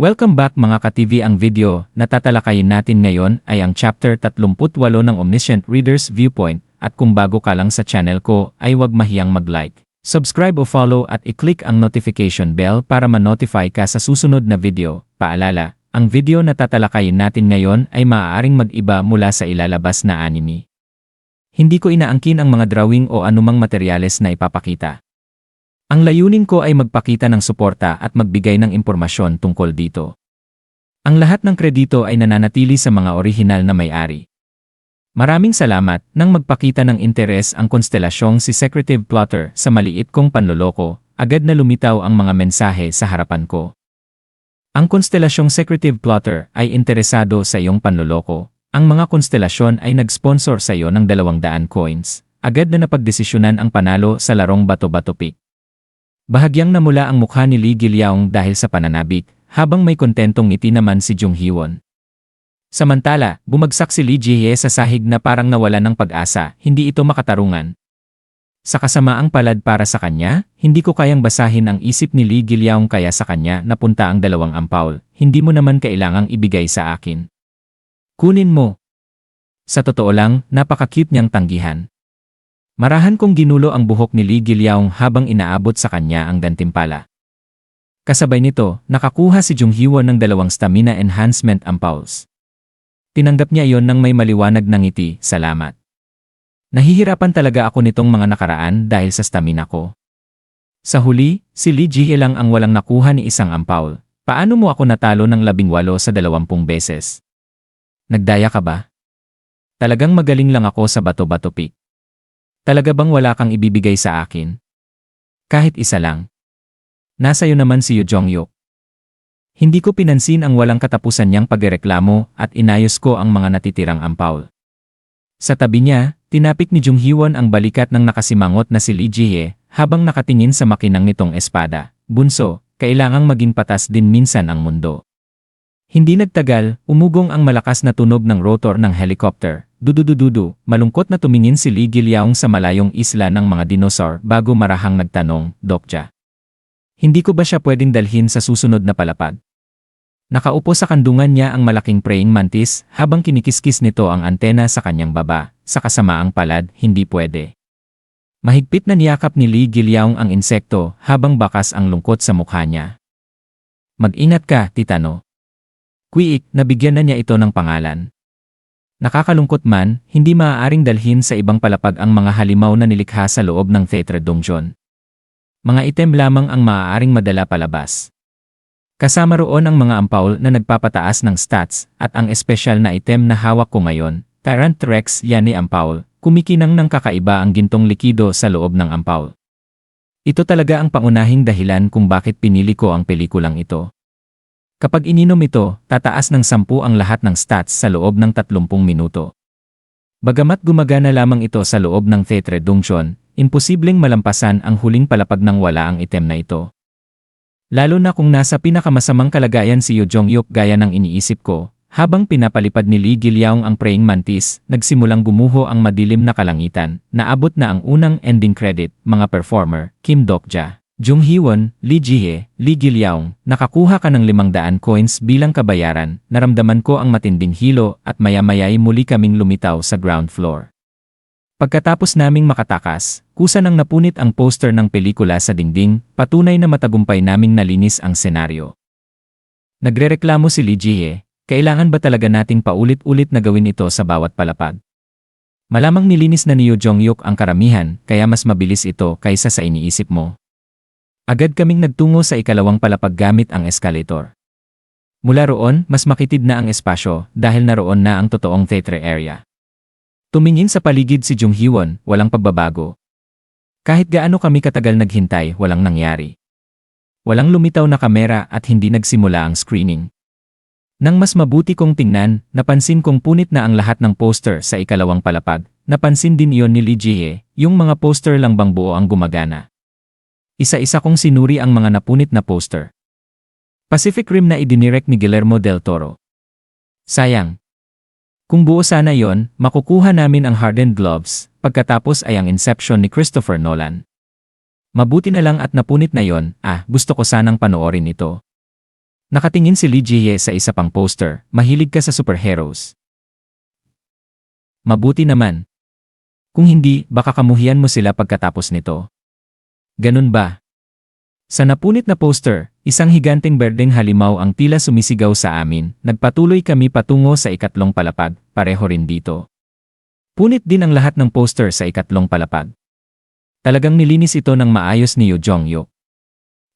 Welcome back mga ka-TV. Ang video na tatalakayin natin ngayon ay ang chapter 38 ng Omniscient Reader's Viewpoint, at kung bago ka lang sa channel ko ay huwag mahiyang mag-like, subscribe o follow at i-click ang notification bell para ma-notify ka sa susunod na video. Paalala, ang video na tatalakayin natin ngayon ay maaaring mag-iba mula sa ilalabas na anime. Hindi ko inaangkin ang mga drawing o anumang materyales na ipapakita. Ang layunin ko ay magpakita ng suporta at magbigay ng impormasyon tungkol dito. Ang lahat ng kredito ay nananatili sa mga orihinal na may-ari. Maraming salamat nang magpakita ng interes ang konstelasyong si Secretive Plotter sa maliit kong panloloko, agad na lumitaw ang mga mensahe sa harapan ko. Ang konstelasyong Secretive Plotter ay interesado sa iyong panloloko. Ang mga konstelasyon ay nag-sponsor sa iyo ng 200 coins. Agad na napagdesisyonan ang panalo sa larong bato-bato pick. Bahagyang namula ang mukha ni Lee Gilyaong dahil sa pananabik, habang may kontentong ngiti naman si Jung Hee-won. Samantala, bumagsak si Lee Ji-hye sa sahig na parang nawala ng pag-asa, hindi ito makatarungan. Sa kasamaang palad para sa kanya, hindi ko kayang basahin ang isip ni Lee Gilyaong kaya sa kanya napunta ang 2 ampaul, hindi mo naman kailangang ibigay sa akin. Kunin mo. Sa totoo lang, napaka-cute niyang tanggihan. Marahan kong ginulo ang buhok ni Lee Gilyaong habang inaabot sa kanya ang gantimpala. Kasabay nito, nakakuha si Jung Hee-won ng 2 stamina enhancement ampauls. Tinanggap niya iyon ng may maliwanag na ngiti, salamat. Nahihirapan talaga ako nitong mga nakaraan dahil sa stamina ko. Sa huli, si Lee Ji-hye lang ang walang nakuha ni 1 ampaul. Paano mo ako natalo ng 18 sa 20 beses? Nagdaya ka ba? Talagang magaling lang ako sa bato-bato pick. Talaga bang wala kang ibibigay sa akin? Kahit isa lang. Nasa iyo naman si Yoo Jong-hyuk. Hindi ko pinansin ang walang katapusan niyang pagreklamo at inayos ko ang mga natitirang ampaul. Sa tabi niya, tinapik ni Jung Hee-won ang balikat ng nakasimangot na si Lee Ji-hye habang nakatingin sa makinang nitong espada. Bunso, kailangang maging patas din minsan ang mundo. Hindi nagtagal, umugong ang malakas na tunog ng rotor ng helicopter. Dududududu, malungkot na tumingin si Lee Gilyaong sa malayong isla ng mga dinosaur bago marahang nagtanong, Dokja. Hindi ko ba siya pwedeng dalhin sa susunod na palapag? Nakaupo sa kandungan niya ang malaking praying mantis habang kinikiskis nito ang antena sa kanyang baba. Sa kasamaang palad, hindi pwede. Mahigpit na niyakap ni Lee Gilyaong ang insekto habang bakas ang lungkot sa mukha niya. Mag-ingat ka, Titano. Quiik, nabigyan na niya ito ng pangalan. Nakakalungkot man, hindi maaaring dalhin sa ibang palapag ang mga halimaw na nilikha sa loob ng Theatre Donjon. Mga item lamang ang maaaring madala palabas. Kasama roon ang mga ampaul na nagpapataas ng stats at ang espesyal na item na hawak ko ngayon, Tyrant Rex Yani Ampaul, kumikinang ng kakaiba ang gintong likido sa loob ng ampaul. Ito talaga ang pangunahing dahilan kung bakit pinili ko ang pelikulang ito. Kapag ininom ito, tataas ng 10 ang lahat ng stats sa loob ng 30 minuto. Bagamat gumagana lamang ito sa loob ng Theatre Donjon, imposibleng malampasan ang huling palapag ng wala ang item na ito. Lalo na kung nasa pinakamasamang kalagayan si Yoo Jong-hyuk gaya ng iniisip ko, habang pinapalipad ni Lee Gilyaong ang praying mantis, nagsimulang gumuho ang madilim na kalangitan, naabot na ang unang ending credit, mga performer, Kim Dokja, Jung Hee-won, Lee Ji-hye, Lee Gilyaong, nakakuha ka ng 500 coins bilang kabayaran, naramdaman ko ang matinding hilo at maya-maya'y muli kaming lumitaw sa ground floor. Pagkatapos naming makatakas, kusa nang napunit ang poster ng pelikula sa dingding, patunay na matagumpay naming nalinis ang senaryo. Nagrereklamo si Lee Ji-hye, kailangan ba talaga nating paulit-ulit na gawin ito sa bawat palapag? Malamang nilinis na ni Yoo Jong-hyuk ang karamihan, kaya mas mabilis ito kaysa sa iniisip mo. Agad kaming nagtungo sa ikalawang palapag gamit ang escalator. Mula roon, mas makitid na ang espasyo dahil naroon na ang totoong theatre area. Tumingin sa paligid si Jung Hee-won, walang pagbabago. Kahit gaano kami katagal naghintay, walang nangyari. Walang lumitaw na kamera at hindi nagsimula ang screening. Nang mas mabuti kong tingnan, napansin kong punit na ang lahat ng poster sa ikalawang palapag. Napansin din iyon ni Lee Ji-hye, yung mga poster lang bang buo ang gumagana. Isa-isa kong sinuri ang mga napunit na poster. Pacific Rim na idinirect ni Guillermo del Toro. Sayang. Kung buo sana yon, makukuha namin ang Hardened Gloves, pagkatapos ay ang Inception ni Christopher Nolan. Mabuti na lang at napunit na yon, gusto ko sanang panoorin ito. Nakatingin si Lee Ji-hye sa isa pang poster, mahilig ka sa superheroes. Mabuti naman. Kung hindi, baka kamuhian mo sila pagkatapos nito. Ganun ba? Sa napunit na poster, isang higanteng berdeng halimaw ang tila sumisigaw sa amin. Nagpatuloy kami patungo sa ikatlong palapag, pareho rin dito. Punit din ang lahat ng poster sa ikatlong palapag. Talagang nilinis ito ng maayos ni Yoo Jong-hyuk.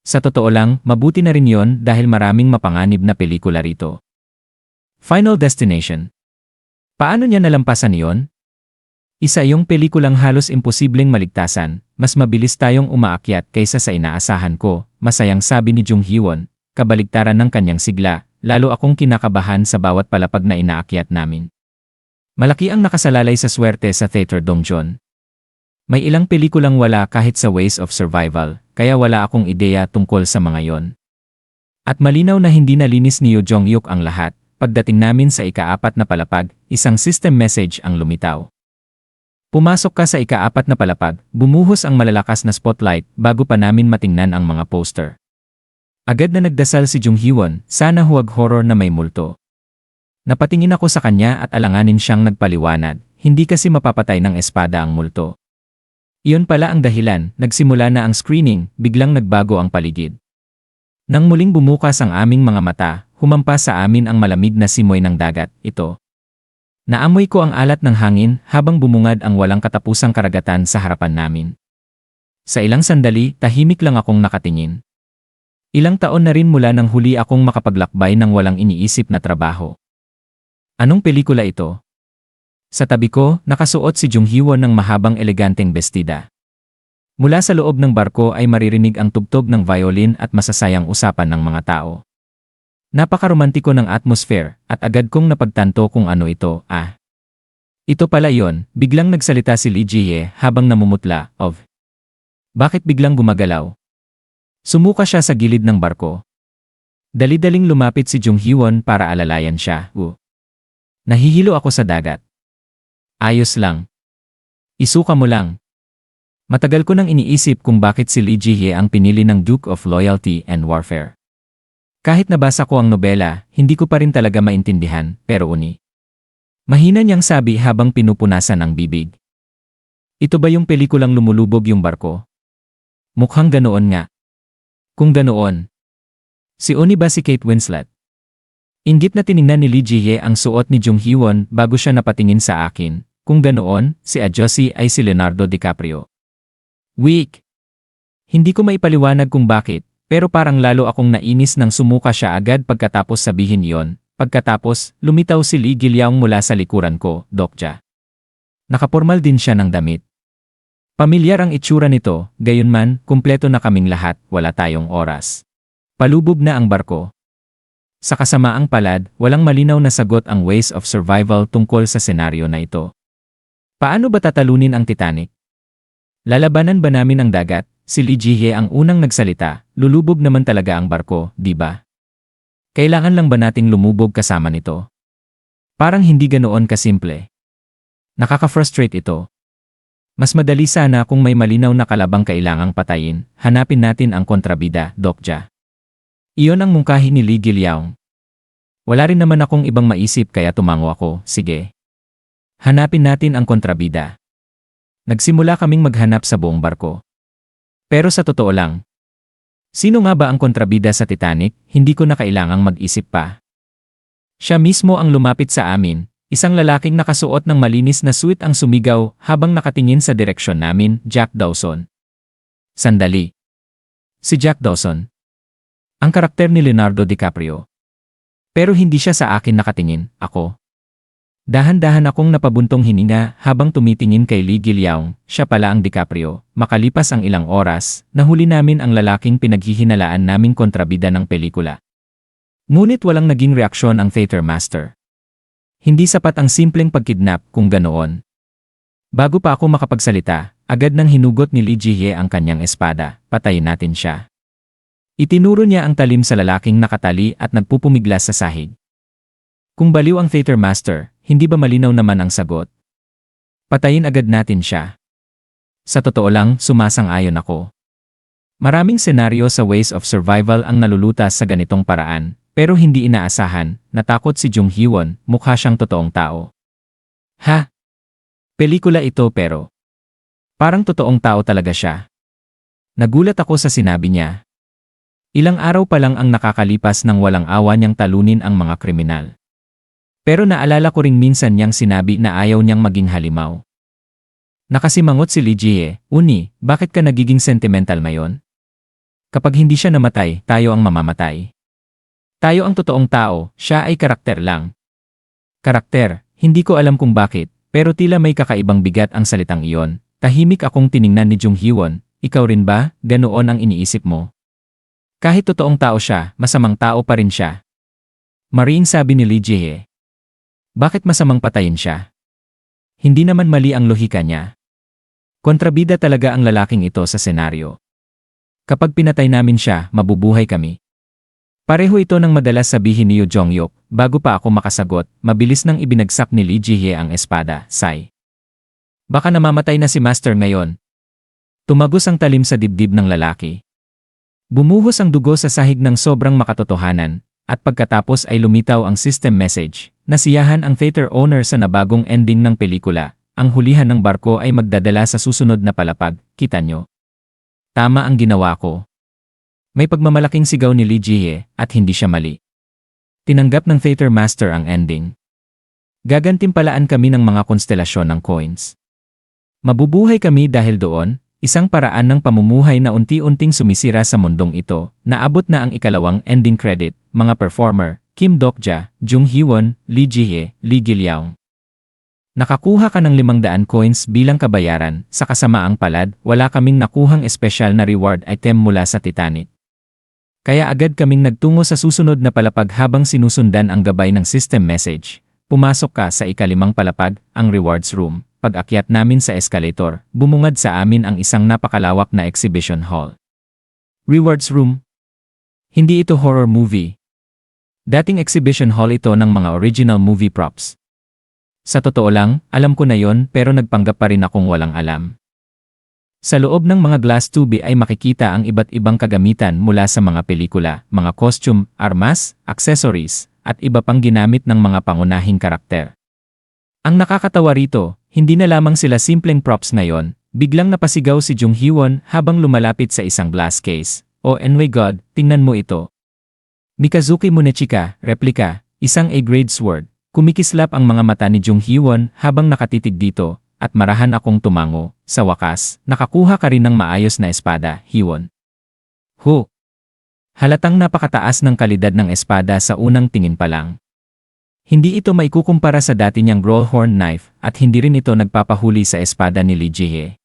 Sa totoo lang, mabuti na rin yon dahil maraming mapanganib na pelikula rito. Final Destination. Paano niya nalampasan iyon? Isa iyong pelikulang halos imposibleng maligtasan, mas mabilis tayong umaakyat kaysa sa inaasahan ko, masayang sabi ni Jung Hee-won, kabaligtaran ng kanyang sigla, lalo akong kinakabahan sa bawat palapag na inaakyat namin. Malaki ang nakasalalay sa swerte sa Theater Dongjeon. May ilang pelikulang wala kahit sa Ways of Survival, kaya wala akong ideya tungkol sa mga yon. At malinaw na hindi nalinis ni Yoo Jong-hyuk ang lahat. Pagdating namin sa ika-4 na palapag, isang system message ang lumitaw. Pumasok ka sa ika-4 na palapag, bumuhos ang malalakas na spotlight bago pa namin matingnan ang mga poster. Agad na nagdasal si Jung Hee-won, sana huwag horror na may multo. Napatingin ako sa kanya at alanganin siyang nagpaliwanag, hindi kasi mapapatay ng espada ang multo. Iyon pala ang dahilan, nagsimula na ang screening, biglang nagbago ang paligid. Nang muling bumukas ang aming mga mata, humampas sa amin ang malamig na simoy ng dagat, ito. Naamoy ko ang alat ng hangin habang bumungad ang walang katapusang karagatan sa harapan namin. Sa ilang sandali, tahimik lang akong nakatingin. Ilang taon na rin mula nang huli akong makapaglakbay ng walang iniisip na trabaho. Anong pelikula ito? Sa tabi ko, nakasuot si Jung Hee-won ng mahabang eleganteng bestida. Mula sa loob ng barko ay maririnig ang tugtog ng violin at masasayang usapan ng mga tao. Napakaromantiko ng atmosphere at agad kong napagtanto kung ano ito, Ito pala yon, biglang nagsalita si Lee Ji-hye habang namumutla, Bakit biglang gumagalaw? Sumuka siya sa gilid ng barko. Dali-daling lumapit si Jung Hee-won para alalayan siya, Nahihilo ako sa dagat. Ayos lang. Isuka mo lang. Matagal ko nang iniisip kung bakit si Lee Ji-hye ang pinili ng Duke of Loyalty and Warfare. Kahit nabasa ko ang nobela, hindi ko pa rin talaga maintindihan, pero mahina niyang sabi habang pinupunasan ang bibig. Ito ba yung pelikulang lumulubog yung barko? Mukhang ganoon nga. Kung ganoon, si Oni ba si Kate Winslet? Inggit na tiningnan ni Lee Ji-hye ang suot ni Jung Hee-won bago siya napatingin sa akin. Kung ganoon, si Ajosi ay si Leonardo DiCaprio. Weak. Hindi ko maipaliwanag kung bakit, pero parang lalo akong nainis nang sumuka siya agad pagkatapos sabihin iyon. Pagkatapos, lumitaw si Lee Gilyaong mula sa likuran ko, Dokja. Nakapormal din siya ng damit. Pamilyar ang itsura nito, gayunman, kumpleto na kaming lahat, wala tayong oras. Palubog na ang barko. Sa kasamaang palad, walang malinaw na sagot ang Ways of Survival tungkol sa senaryo na ito. Paano ba tatalunin ang Titanic? Lalabanan ba namin ang dagat? Si Lee Ji-hye ang unang nagsalita, lulubog naman talaga ang barko, di ba? Kailangan lang ba nating lumubog kasama nito? Parang hindi ganoon kasimple. Nakaka-frustrate ito. Mas madali sana kung may malinaw na kalabang kailangang patayin, hanapin natin ang kontrabida, Dokja. Iyon ang mungkahi ni Lee Gilyaong. Wala rin naman akong ibang maisip kaya tumango ako, sige. Hanapin natin ang kontrabida. Nagsimula kaming maghanap sa buong barko. Pero sa totoo lang, sino nga ba ang kontrabida sa Titanic? Hindi ko na kailangang mag-isip pa. Siya mismo ang lumapit sa amin, isang lalaking nakasuot ng malinis na suit ang sumigaw habang nakatingin sa direksyon namin, Jack Dawson. Sandali. Si Jack Dawson. Ang karakter ni Leonardo DiCaprio. Pero hindi siya sa akin nakatingin, ako. Dahan-dahan akong napabuntong hininga habang tumitingin kay Lee Gilyaong, siya pala ang DiCaprio. Makalipas ang ilang oras, nahuli namin ang lalaking pinaghihinalaan naming kontrabida ng pelikula. Ngunit walang naging reaksyon ang theater master. Hindi sapat ang simpleng pagkidnap kung ganoon. Bago pa ako makapagsalita, agad nang hinugot ni Lee Ji-hye ang kanyang espada, patayin natin siya. Itinuro niya ang talim sa lalaking nakatali at nagpupumiglas sa sahig. Kung baliw ang theater master, hindi ba malinaw naman ang sagot? Patayin agad natin siya. Sa totoo lang, sumasang-ayon ako. Maraming senaryo sa Ways of Survival ang nalulutas sa ganitong paraan, Pero hindi inaasahan, natakot si Jung Hee-won, mukha siyang totoong tao. Ha? Pelikula ito pero parang totoong tao talaga siya. Nagulat ako sa sinabi niya. Ilang araw pa lang ang nakakalipas nang walang awa niyang talunin ang mga kriminal. Pero naalala ko ring minsan niyang sinabi na ayaw niyang maging halimaw. Nakasimangot si Lee Ji-hye, Uni, bakit ka nagiging sentimental ngayon? Kapag hindi siya namatay, tayo ang mamamatay. Tayo ang totoong tao, siya ay karakter lang. Karakter, hindi ko alam kung bakit, pero tila may kakaibang bigat ang salitang iyon. Tahimik akong tiningnan ni Jung Hee-won, ikaw rin ba, ganoon ang iniisip mo? Kahit totoong tao siya, masamang tao pa rin siya. Mariing sabi ni Lee Ji-hye. Bakit masamang patayin siya? Hindi naman mali ang lohika niya. Kontrabida talaga ang lalaking ito sa senaryo. Kapag pinatay namin siya, mabubuhay kami. Pareho ito ng madalas sabihin ni Yoo Jong-hyuk, bago pa ako makasagot, mabilis nang ibinagsak ni Lee Ji-hye ang espada, Sai. Baka namamatay na si Master ngayon. Tumagos ang talim sa dibdib ng lalaki. Bumuhos ang dugo sa sahig ng sobrang makatotohanan, at pagkatapos ay lumitaw ang system message. Nasiyahan ang theater owner sa nabagong ending ng pelikula. Ang hulihan ng barko ay magdadala sa susunod na palapag, kita nyo. Tama ang ginawa ko. May pagmamalaking sigaw ni Lee Ji-hye at hindi siya mali. Tinanggap ng theater master ang ending. Gagantimpalaan kami ng mga konstelasyon ng coins. Mabubuhay kami dahil doon, isang paraan ng pamumuhay na unti-unting sumisira sa mundong ito. Naabot na ang ikalawang ending credit, mga performer, Kim Dokja, Jung Hee-won, Lee Ji-hye, Lee Gil-young. Nakakuha ka ng 500 coins bilang kabayaran, sa kasamaang palad, wala kaming nakuhang espesyal na reward item mula sa Titanic. Kaya agad kaming nagtungo sa susunod na palapag habang sinusundan ang gabay ng system message. Pumasok ka sa ikalimang palapag, ang rewards room. Pag-akyat namin sa escalator, bumungad sa amin ang isang napakalawak na exhibition hall. Rewards room? Hindi ito horror movie. Dating exhibition hall ito ng mga original movie props. Sa totoo lang, alam ko na yon pero nagpanggap pa rin akong walang alam. Sa loob ng mga glass tube ay makikita ang iba't ibang kagamitan mula sa mga pelikula, mga costume, armas, accessories, at iba pang ginamit ng mga pangunahing karakter. Ang nakakatawa rito, hindi na lamang sila simpleng props ngayon, biglang napasigaw si Jung Hee-won habang lumalapit sa isang glass case. Oh my God, tingnan mo ito. Mikazuki Munechika, replika, isang A-grade sword. Kumikislap ang mga mata ni Jung Hee-won habang nakatitig dito, at marahan akong tumango. Sa wakas, nakakuha ka rin ng maayos na espada, Hee-won. Halatang napakataas ng kalidad ng espada sa unang tingin pa lang. Hindi ito maikukumpara sa dati niyang Growlhorn knife, at hindi rin ito nagpapahuli sa espada ni Lee Ji-hye.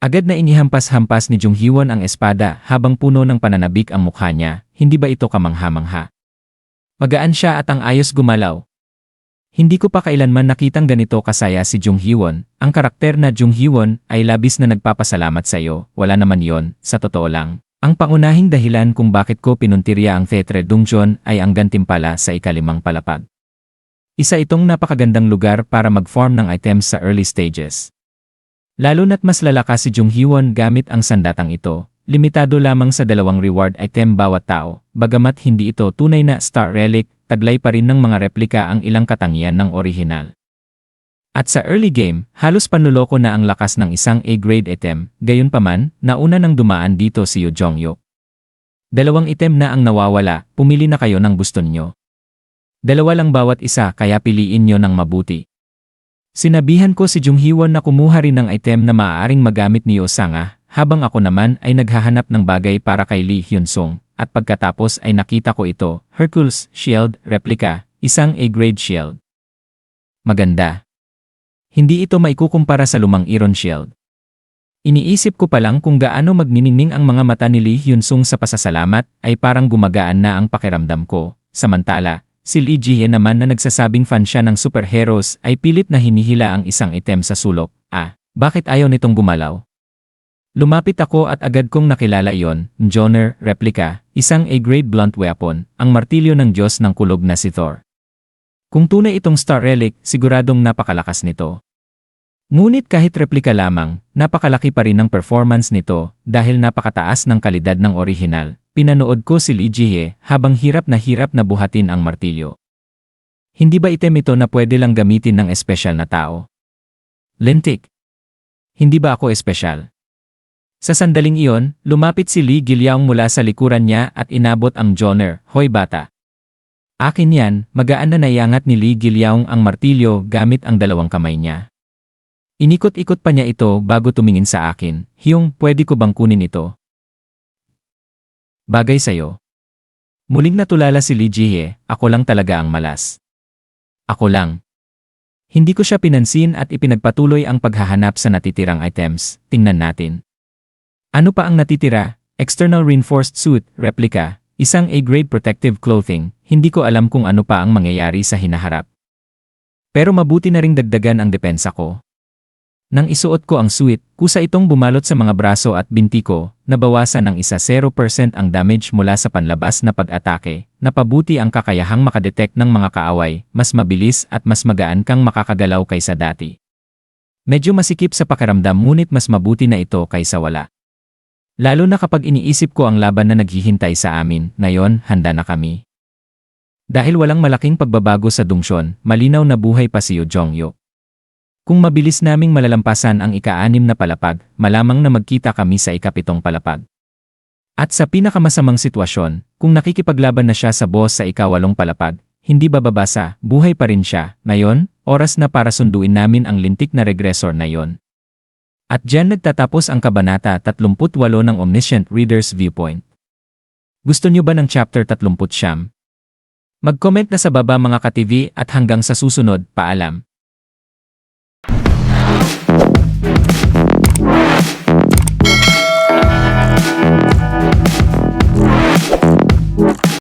Agad na inihampas-hampas ni Jung Hee-won ang espada habang puno ng pananabik ang mukha niya. Hindi ba ito kamangha-mangha? Magaan siya at ang ayos gumalaw. Hindi ko pa kailanman nakitang ganito kasaya si Jung Hee-won. Ang karakter na Jung Hee-won ay labis na nagpapasalamat sa iyo. Wala naman yon, sa totoo lang. Ang pangunahing dahilan kung bakit ko pinuntirya ang Theatre Dongjeon ay ang gantimpala sa ikalimang palapag. Isa itong napakagandang lugar para mag-farm ng items sa early stages. Lalo na't mas lalakas si Jung Hee-won gamit ang sandatang ito. Limitado lamang sa 2 reward item bawat tao, bagamat hindi ito tunay na star relic, taglay pa rin ng mga replika ang ilang katangian ng orihinal. At sa early game, halos panloloko na ang lakas ng isang A-grade item, gayunpaman, nauna nang dumaan dito si Yoo Jong-hyuk. 2 item na ang nawawala, pumili na kayo ng gusto niyo. 2 lang bawat isa kaya piliin niyo ng mabuti. Sinabihan ko si Jung Hee-won na kumuha rin ng item na maaaring magamit ni Yoo Sang-ah, habang ako naman ay naghahanap ng bagay para kay Lee Hyun-sung, at pagkatapos ay nakita ko ito, Hercules Shield Replica, isang A-grade shield. Maganda. Hindi ito maikukumpara sa lumang Iron Shield. Iniisip ko pa lang kung gaano magniningning ang mga mata ni Lee Hyun-sung sa pasasalamat ay parang gumagaan na ang pakiramdam ko. Samantala, si Lee Ji-hye naman na nagsasabing fan siya ng superheroes ay pilit na hinihila ang isang item sa sulok. Bakit ayaw nitong gumalaw? Lumapit ako at agad kong nakilala iyon, Mjolnir Replica, isang A-grade blunt weapon, ang martilyo ng Diyos ng kulog na si Thor. Kung tunay itong star relic, siguradong napakalakas nito. Ngunit kahit replika lamang, napakalaki pa rin ng performance nito dahil napakataas ng kalidad ng orihinal. pinanood ko si Lee Jihye habang hirap na buhatin ang martilyo. Hindi ba item ito na pwede lang gamitin ng espesyal na tao? Lintik. Hindi ba ako espesyal? Sa sandaling iyon, lumapit si Lee Gilyaong mula sa likuran niya at inabot ang Joner, "Hoy bata." Akin yan, magaan na naiangat ni Lee Gilyaong ang martilyo gamit ang dalawang kamay niya. Inikot-ikot pa niya ito bago tumingin sa akin, "Hyung, pwede ko bang kunin ito?" "Bagay sa'yo." Muling natulala si Lee Jihye, "Ako lang talaga ang malas. Ako lang." Hindi ko siya pinansin at ipinagpatuloy ang paghahanap sa natitirang items. Tingnan natin. Ano pa ang natitira? External reinforced suit, replica, isang A-grade protective clothing. Hindi ko alam kung ano pa ang mangyayari sa hinaharap. Pero mabuti na ring dagdagan ang depensa ko. Nang isuot ko ang suit, kusa itong bumalot sa mga braso at binti ko, nabawasan ng 0% ang damage mula sa panlabas na pag-atake, napabuti ang kakayahang makadetect ng mga kaaway, mas mabilis at mas magaan kang makakagalaw kaysa dati. Medyo masikip sa pakiramdam ngunit mas mabuti na ito kaysa wala. Lalo na kapag iniisip ko ang laban na naghihintay sa amin, ngayon handa na kami. Dahil walang malaking pagbabago sa dungsyon, malinaw na buhay pa si Yoo Jong-hyuk. Kung mabilis naming malalampasan ang ika-6 na palapag, malamang na magkita kami sa ika-7 palapag. At sa pinakamasamang sitwasyon, kung nakikipaglaban na siya sa boss sa ika-8 palapag, hindi bababasa, buhay pa rin siya. Ngayon, oras na para sunduin namin ang lintik na regressor na yon. At diyan nagtatapos ang kabanata 38 ng Omniscient Reader's Viewpoint. Gusto niyo ba ng chapter 39? Mag-comment na sa baba mga ka-TV at hanggang sa susunod, paalam.